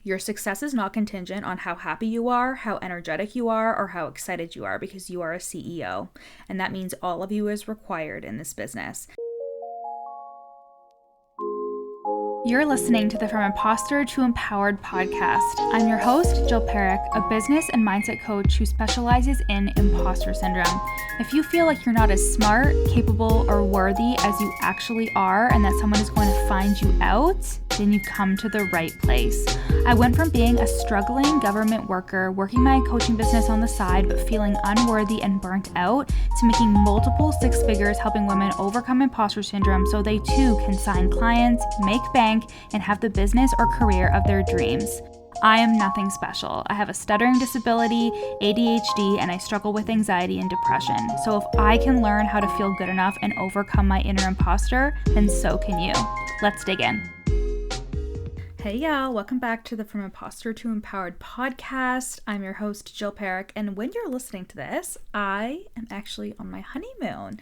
Your success is not contingent on how happy you are, how energetic you are, or how excited you are, because you are a CEO. And that means all of you is required in this business. You're listening to the From Imposter to Empowered podcast. I'm your host, Jill Perrick, a business and mindset coach who specializes in imposter syndrome. If you feel like you're not as smart, capable, or worthy as you actually are, and that someone is going to find you out, then you've come to the right place. I went from being a struggling government worker, working my coaching business on the side, but feeling unworthy and burnt out, to making multiple six figures helping women overcome imposter syndrome so they too can sign clients, make bank, and have the business or career of their dreams. I am nothing special. I have a stuttering disability, ADHD, and I struggle with anxiety and depression. So if I can learn how to feel good enough and overcome my inner imposter, then so can you. Let's dig in. Hey y'all, welcome back to the From Imposter to Empowered podcast. I'm your host, Jill Perrick, and when you're listening to this, I am actually on my honeymoon.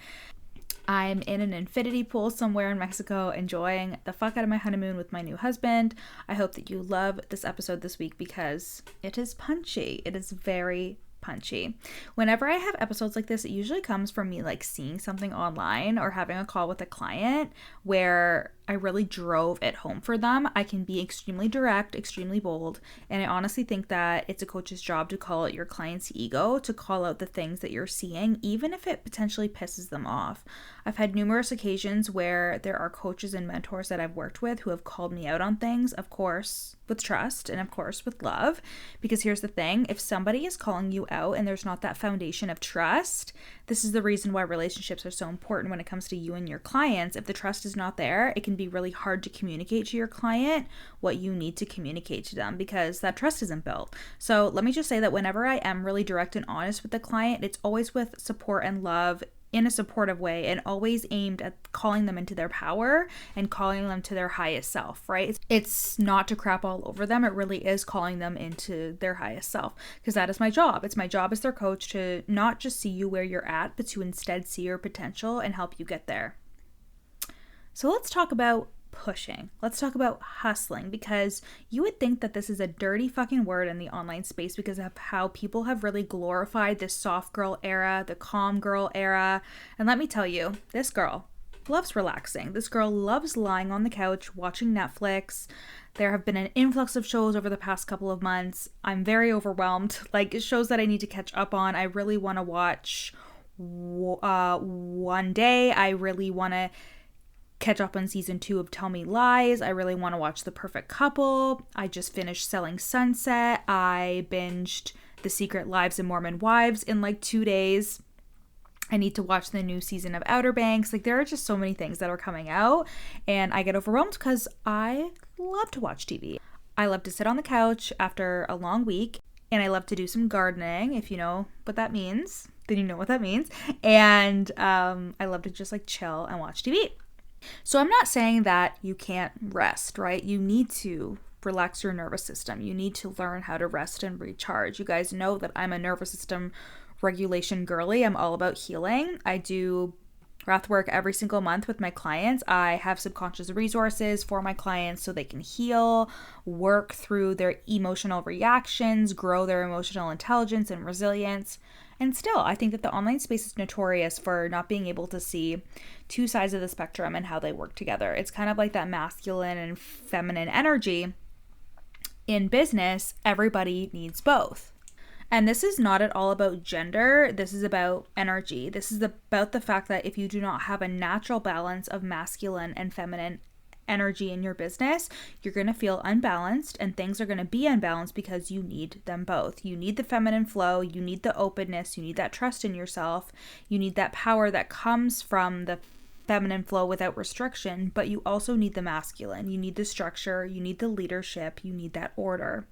I'm in an infinity pool somewhere in Mexico, enjoying the fuck out of my honeymoon with my new husband. I hope that you love this episode this week because it is punchy. It is very punchy. Whenever I have episodes like this, it usually comes from me like seeing something online or having a call with a client where I really drove it home for them. I can be extremely direct, extremely bold, and I honestly think that it's a coach's job to call out your client's ego, to call out the things that you're seeing, even if it potentially pisses them off. I've had numerous occasions where there are coaches and mentors that I've worked with who have called me out on things, of course, with trust and of course with love, because here's the thing, if somebody is calling you out and there's not that foundation of trust, this is the reason why relationships are so important when it comes to you and your clients. If the trust is not there, it can be really hard to communicate to your client what you need to communicate to them because that trust isn't built. So let me just say that whenever I am really direct and honest with the client, it's always with support and love in a supportive way and always aimed at calling them into their power and calling them to their highest self, right? It's not to crap all over them. It really is calling them into their highest self because that is my job. It's my job as their coach to not just see you where you're at, but to instead see your potential and help you get there. So let's talk about pushing. Let's talk about hustling, because you would think that this is a dirty fucking word in the online space because of how people have really glorified this soft girl era, the calm girl era. And let me tell you, this girl loves relaxing. This girl loves lying on the couch, watching Netflix. There have been an influx of shows over the past couple of months. I'm very overwhelmed. Like, shows that I need to catch up on. I really want to watch One Day. I really want to catch up on season 2 of Tell Me Lies. I really want to watch The Perfect Couple. I just finished Selling Sunset. I binged The Secret Lives of Mormon Wives in like 2 days. I need to watch the new season of Outer Banks. Like, there are just so many things that are coming out, and I get overwhelmed because I love to watch TV. I love to sit on the couch after a long week, and I love to do some gardening. If you know what that means, then you know what that means. And I love to just like chill and watch TV. So I'm not saying that you can't rest, right? You need to relax your nervous system. You need to learn how to rest and recharge. You guys know that I'm a nervous system regulation girly. I'm all about healing. I do breath work every single month with my clients. I have subconscious resources for my clients so they can heal, work through their emotional reactions, grow their emotional intelligence and resilience. And still, I think that the online space is notorious for not being able to see two sides of the spectrum and how they work together. It's kind of like that masculine and feminine energy. In business, everybody needs both. And this is not at all about gender. This is about energy. This is about the fact that if you do not have a natural balance of masculine and feminine energy in your business, you're going to feel unbalanced and things are going to be unbalanced because you need them both. You need the feminine flow, you need the openness, you need that trust in yourself, you need that power that comes from the feminine flow without restriction, but you also need the masculine. You need the structure, you need the leadership, you need that order.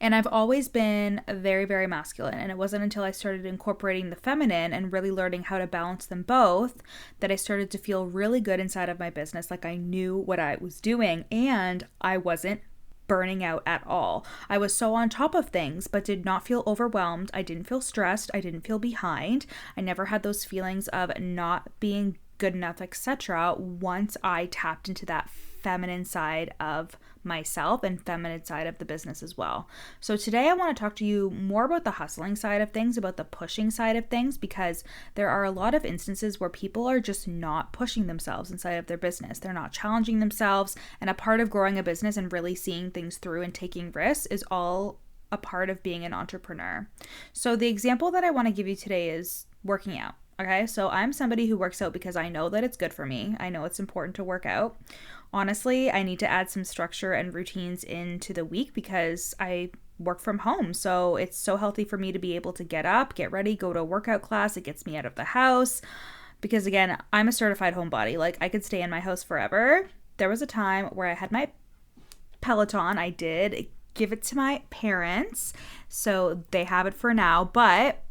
And I've always been very, very masculine, and it wasn't until I started incorporating the feminine and really learning how to balance them both that I started to feel really good inside of my business, like I knew what I was doing and I wasn't burning out at all. I was so on top of things but did not feel overwhelmed. I didn't feel stressed. I didn't feel behind. I never had those feelings of not being good enough, etc. once I tapped into that feminine side of myself and feminine side of the business as well. So today I want to talk to you more about the hustling side of things, about the pushing side of things, because there are a lot of instances where people are just not pushing themselves inside of their business. They're not challenging themselves. And a part of growing a business and really seeing things through and taking risks is all a part of being an entrepreneur. So the example that I want to give you today is working out. Okay, so I'm somebody who works out because I know that it's good for me. I know it's important to work out. Honestly, I need to add some structure and routines into the week because I work from home. So it's so healthy for me to be able to get up, get ready, go to a workout class. It gets me out of the house because, again, I'm a certified homebody. Like, I could stay in my house forever. There was a time where I had my Peloton. I did give it to my parents, so they have it for now. But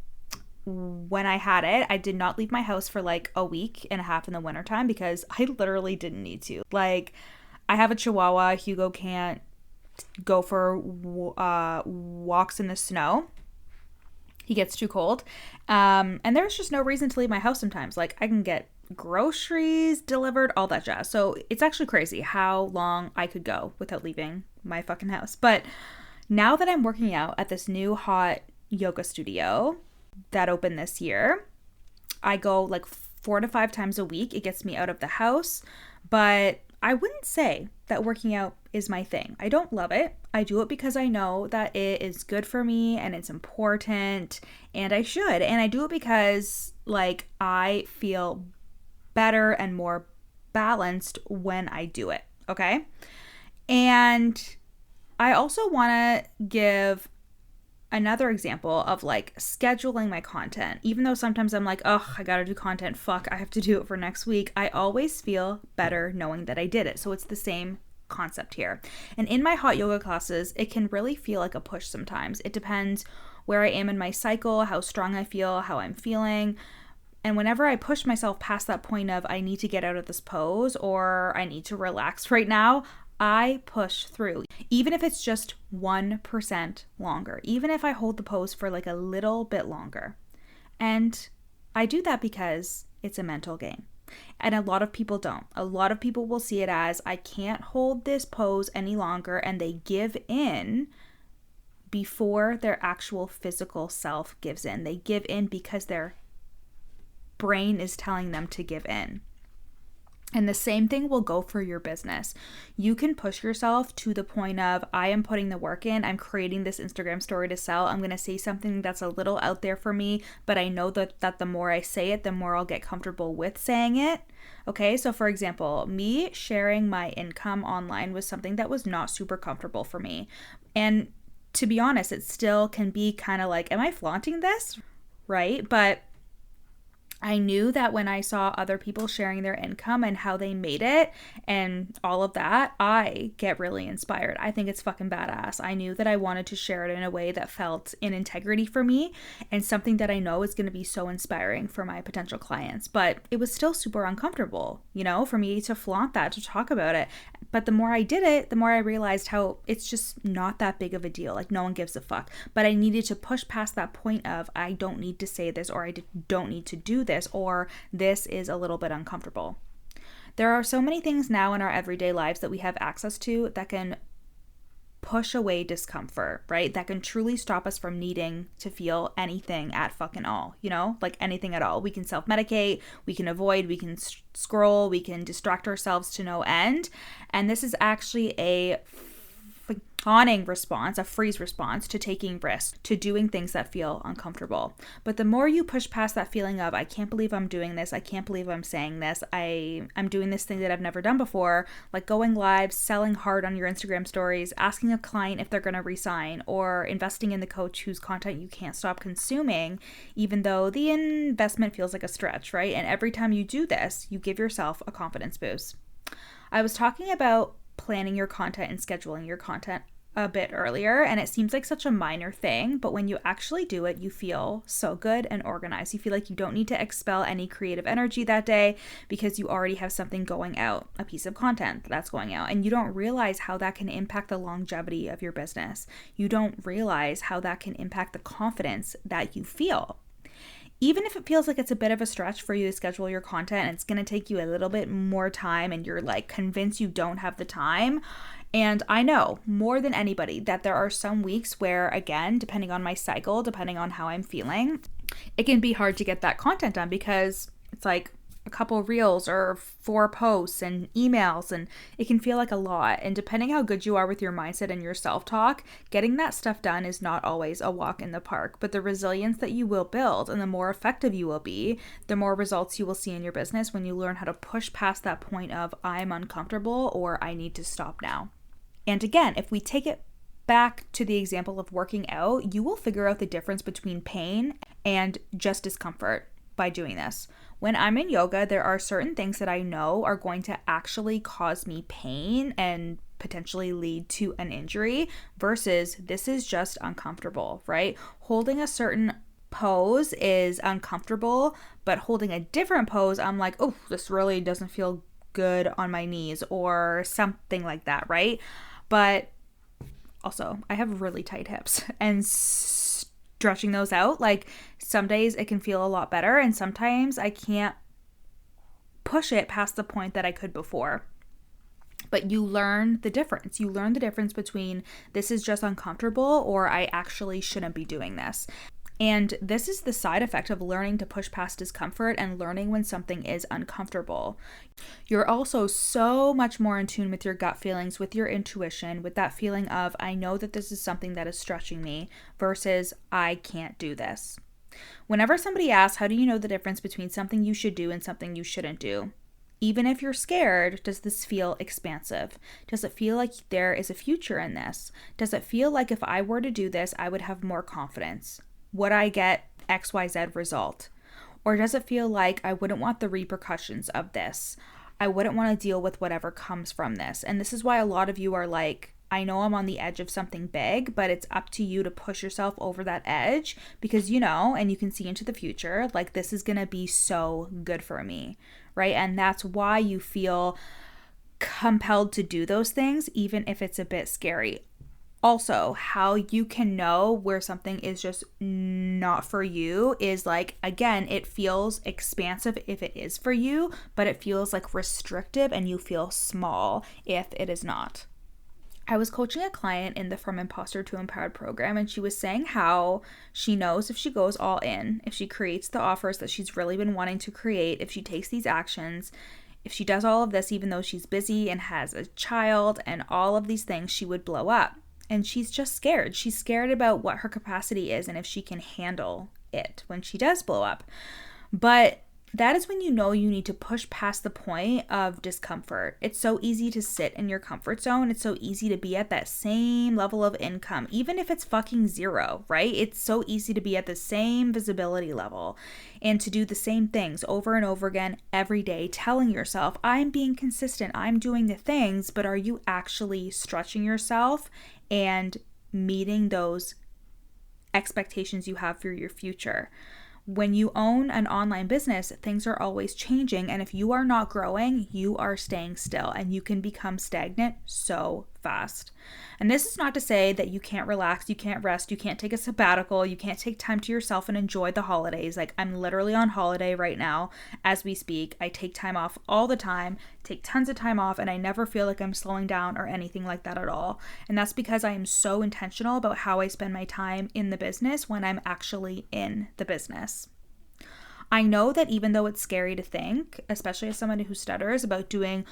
when I had it, I did not leave my house for like a week and a half in the wintertime because I literally didn't need to. Like, I have a Chihuahua. Hugo can't go for walks in the snow. He gets too cold. And there's just no reason to leave my house sometimes. Like, I can get groceries delivered, all that jazz. So it's actually crazy how long I could go without leaving my fucking house. But now that I'm working out at this new hot yoga studio that opened this year, I go like 4 to 5 times a week. It gets me out of the house, but I wouldn't say that working out is my thing. I don't love it. I do it because I know that it is good for me and it's important and I should. And I do it because like I feel better and more balanced when I do it. Okay. And I also want to give another example of like scheduling my content. Even though sometimes I'm like, oh, I gotta do content. Fuck, I have to do it for next week. I always feel better knowing that I did it. So it's the same concept here. And in my hot yoga classes, it can really feel like a push sometimes. It depends where I am in my cycle, how strong I feel, how I'm feeling. And whenever I push myself past that point of I need to get out of this pose or I need to relax right now, I push through, even if it's just 1% longer, even if I hold the pose for like a little bit longer. And I do that because it's a mental game. And a lot of people don't. A lot of people will see it as I can't hold this pose any longer, and they give in before their actual physical self gives in. They give in because their brain is telling them to give in. And the same thing will go for your business. You can push yourself to the point of, I am putting the work in. I'm creating this Instagram story to sell. I'm going to say something that's a little out there for me, but I know that the more I say it, the more I'll get comfortable with saying it. Okay, so for example, me sharing my income online was something that was not super comfortable for me. And to be honest, it still can be kind of like, am I flaunting this? Right? But I knew that when I saw other people sharing their income and how they made it and all of that, I get really inspired. I think it's fucking badass. I knew that I wanted to share it in a way that felt in integrity for me and something that I know is going to be so inspiring for my potential clients. But it was still super uncomfortable, you know, for me to flaunt that, to talk about it. But the more I did it, the more I realized how it's just not that big of a deal. Like, no one gives a fuck. But I needed to push past that point of I don't need to say this, or I don't need to do this, or this is a little bit uncomfortable. There are so many things now in our everyday lives that we have access to that can push away discomfort, right? That can truly stop us from needing to feel anything at fucking all, you know, like anything at all. We can self-medicate, we can avoid, we can scroll, we can distract ourselves to no end. And this is actually a fawning response, a freeze response to taking risks, to doing things that feel uncomfortable. But the more you push past that feeling of, I can't believe I'm doing this, I can't believe I'm saying this, I'm doing this thing that I've never done before, like going live, selling hard on your Instagram stories, asking a client if they're going to resign, or investing in the coach whose content you can't stop consuming, even though the investment feels like a stretch, right? And every time you do this, you give yourself a confidence boost. I was talking about planning your content and scheduling your content a bit earlier, and it seems like such a minor thing, but when you actually do it, you feel so good and organized. You feel like you don't need to expel any creative energy that day because you already have something going out, a piece of content that's going out, and you don't realize how that can impact the longevity of your business. You don't realize how that can impact the confidence that you feel. even if it feels like it's a bit of a stretch for you to schedule your content and it's going to take you a little bit more time and you're like convinced you don't have the time. And I know more than anybody that there are some weeks where, again, depending on my cycle, depending on how I'm feeling, it can be hard to get that content done because it's like a couple reels or 4 posts and emails, and it can feel like a lot. And depending how good you are with your mindset and your self-talk, getting that stuff done is not always a walk in the park. But the resilience that you will build and the more effective you will be, the more results you will see in your business when you learn how to push past that point of I'm uncomfortable or I need to stop now. And again, if we take it back to the example of working out, you will figure out the difference between pain and just discomfort by doing this. When I'm in yoga, there are certain things that I know are going to actually cause me pain and potentially lead to an injury versus this is just uncomfortable, right? Holding a certain pose is uncomfortable, but holding a different pose, I'm like, oh, this really doesn't feel good on my knees or something like that, right? But also, I have really tight hips and stretching those out, like some days it can feel a lot better and sometimes I can't push it past the point that I could before. But you learn the difference. You learn the difference between this is just uncomfortable or I actually shouldn't be doing this. And this is the side effect of learning to push past discomfort and learning when something is uncomfortable. You're also so much more in tune with your gut feelings, with your intuition, with that feeling of, I know that this is something that is stretching me versus I can't do this. Whenever somebody asks, how do you know the difference between something you should do and something you shouldn't do? Even if you're scared, does this feel expansive? Does it feel like there is a future in this? Does it feel like if I were to do this, I would have more confidence? Would I get XYZ result? Or does it feel like I wouldn't want the repercussions of this? I wouldn't want to deal with whatever comes from this. And this is why a lot of you are like, I know I'm on the edge of something big, but it's up to you to push yourself over that edge because you know, and you can see into the future, like this is going to be so good for me, right? And that's why you feel compelled to do those things, even if it's a bit scary. Also, how you can know where something is just not for you is like, again, it feels expansive if it is for you, but it feels like restrictive and you feel small if it is not. I was coaching a client in the From Imposter to Empowered program, and she was saying how she knows if she goes all in, if she creates the offers that she's really been wanting to create, if she takes these actions, if she does all of this, even though she's busy and has a child and all of these things, she would blow up. And she's just scared. She's scared about what her capacity is and if she can handle it when she does blow up. But that is when you know you need to push past the point of discomfort. It's so easy to sit in your comfort zone. It's so easy to be at that same level of income, even if it's fucking zero, right? It's so easy to be at the same visibility level and to do the same things over and over again every day, telling yourself, I'm being consistent, I'm doing the things, but are you actually stretching yourself and meeting those expectations you have for your future? When you own an online business, things are always changing. And if you are not growing, you are staying still and you can become stagnant so fast. And this is not to say that you can't relax, you can't rest, you can't take a sabbatical, you can't take time to yourself and enjoy the holidays. Like I'm literally on holiday right now as we speak. I take time off all the time, take tons of time off, and I never feel like I'm slowing down or anything like that at all. And that's because I am so intentional about how I spend my time in the business when I'm actually in the business. I know that even though it's scary to think, especially as somebody who stutters, about doing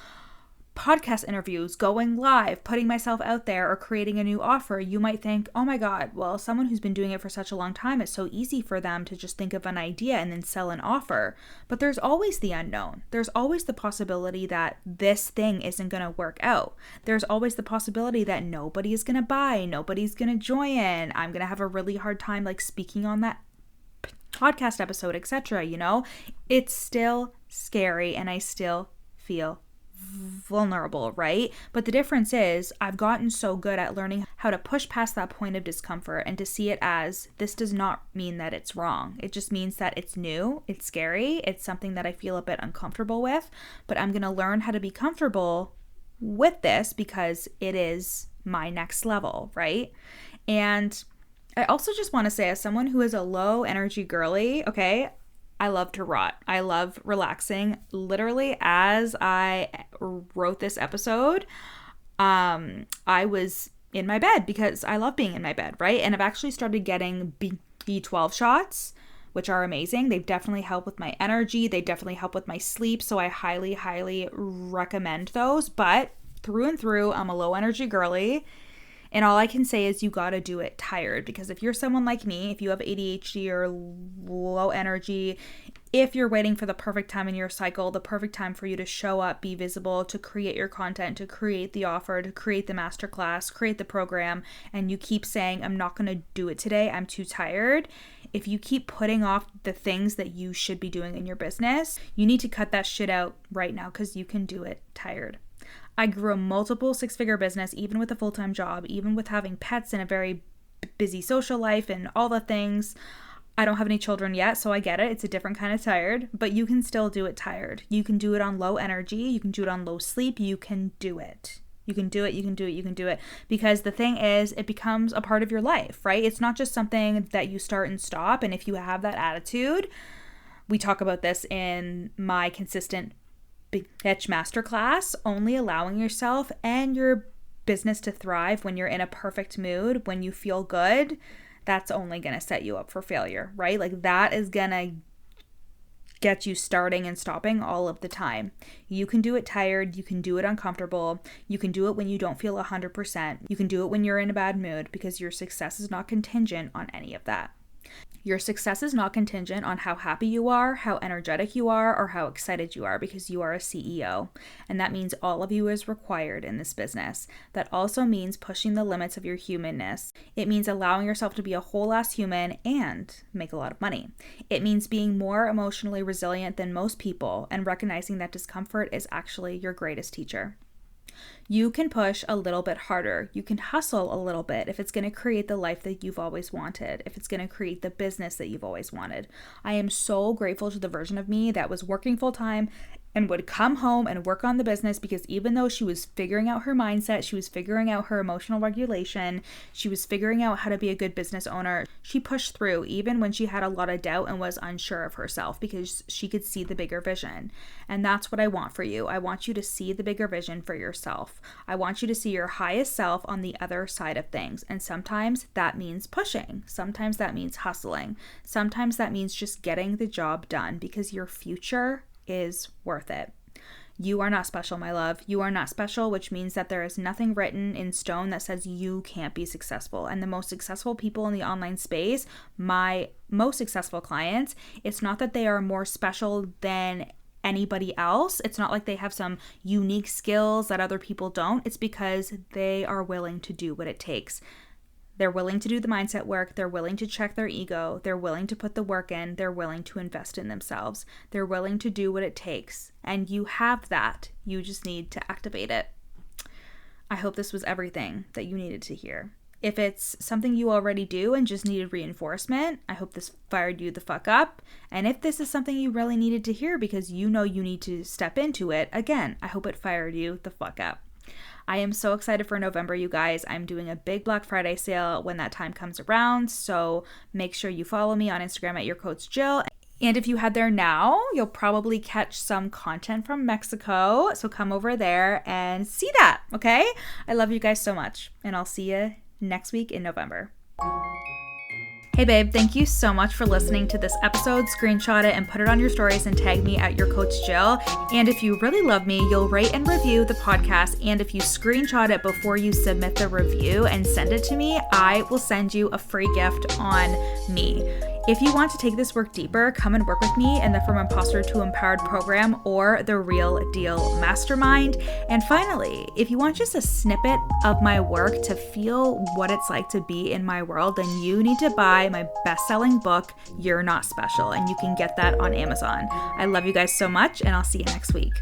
podcast interviews, going live, putting myself out there, or creating a new offer, you might think, oh my God, well, someone who's been doing it for such a long time, it's so easy for them to just think of an idea and then sell an offer. But there's always the unknown. There's always the possibility that this thing isn't going to work out. There's always the possibility that nobody is going to buy, nobody's going to join. I'm going to have a really hard time like speaking on that podcast episode, etc. You know, it's still scary and I still feel vulnerable, right? But the difference is I've gotten so good at learning how to push past that point of discomfort and to see it as this does not mean that it's wrong. It just means that it's new, it's scary, it's something that I feel a bit uncomfortable with, but I'm going to learn how to be comfortable with this because it is my next level, right? And I also just want to say, as someone who is a low energy girly, okay, I love to rot. I love relaxing. Literally, as I wrote this episode, I was in my bed because I love being in my bed, right? And I've actually started getting B12 shots, which are amazing. They've definitely helped with my energy. They definitely help with my sleep. So I highly, highly recommend those. But through and through, I'm a low energy girly. And all I can say is you got to do it tired, because if you're someone like me, if you have ADHD or low energy, if you're waiting for the perfect time in your cycle, the perfect time for you to show up, be visible, to create your content, to create the offer, to create the masterclass, create the program, and you keep saying, I'm not going to do it today, I'm too tired. If you keep putting off the things that you should be doing in your business, you need to cut that shit out right now, because you can do it tired. I grew a multiple six-figure business, even with a full-time job, even with having pets and a very busy social life and all the things. I don't have any children yet, so I get it. It's a different kind of tired, but you can still do it tired. You can do it on low energy. You can do it on low sleep. You can do it. You can do it. You can do it. You can do it. Because the thing is, it becomes a part of your life, right? It's not just something that you start and stop. And if you have that attitude, we talk about this in my consistent bitch masterclass, only allowing yourself and your business to thrive when you're in a perfect mood, when you feel good, that's only going to set you up for failure, right? Like that is going to get you starting and stopping all of the time. You can do it tired. You can do it uncomfortable. You can do it when you don't feel 100%. You can do it when you're in a bad mood, because your success is not contingent on any of that. Your success is not contingent on how happy you are, how energetic you are, or how excited you are, because you are a CEO. And that means all of you is required in this business. That also means pushing the limits of your humanness. It means allowing yourself to be a whole ass human and make a lot of money. It means being more emotionally resilient than most people and recognizing that discomfort is actually your greatest teacher. You can push a little bit harder. You can hustle a little bit if it's going to create the life that you've always wanted, if it's going to create the business that you've always wanted. I am so grateful to the version of me that was working full time and would come home and work on the business, because even though she was figuring out her mindset, she was figuring out her emotional regulation, she was figuring out how to be a good business owner, she pushed through even when she had a lot of doubt and was unsure of herself, because she could see the bigger vision. And that's what I want for you. I want you to see the bigger vision for yourself. I want you to see your highest self on the other side of things. And sometimes that means pushing. Sometimes that means hustling. Sometimes that means just getting the job done, because your future is worth it. You are not special, my love. You are not special, which means that there is nothing written in stone that says you can't be successful. And the most successful people in the online space, my most successful clients, it's not that they are more special than anybody else. It's not like they have some unique skills that other people don't. It's because they are willing to do what it takes. They're willing to do the mindset work. They're willing to check their ego. They're willing to put the work in. They're willing to invest in themselves. They're willing to do what it takes. And you have that. You just need to activate it. I hope this was everything that you needed to hear. If it's something you already do and just needed reinforcement, I hope this fired you the fuck up. And if this is something you really needed to hear because you know you need to step into it, again, I hope it fired you the fuck up. I am so excited for November, you guys. I'm doing a big Black Friday sale when that time comes around, so make sure you follow me on Instagram at YourCoachJill. And if you head there now, you'll probably catch some content from Mexico, so come over there and see that, okay? I love you guys so much, and I'll see you next week in November. Hey babe, thank you so much for listening to this episode. Screenshot it and put it on your stories and tag me at Your Coach Jill. And if you really love me, you'll rate and review the podcast. And if you screenshot it before you submit the review and send it to me, I will send you a free gift on me. If you want to take this work deeper, come and work with me in the From Imposter to Empowered program or the Real Deal Mastermind. And finally, if you want just a snippet of my work to feel what it's like to be in my world, then you need to buy my best-selling book, You're Not Special, and you can get that on Amazon. I love you guys so much, and I'll see you next week.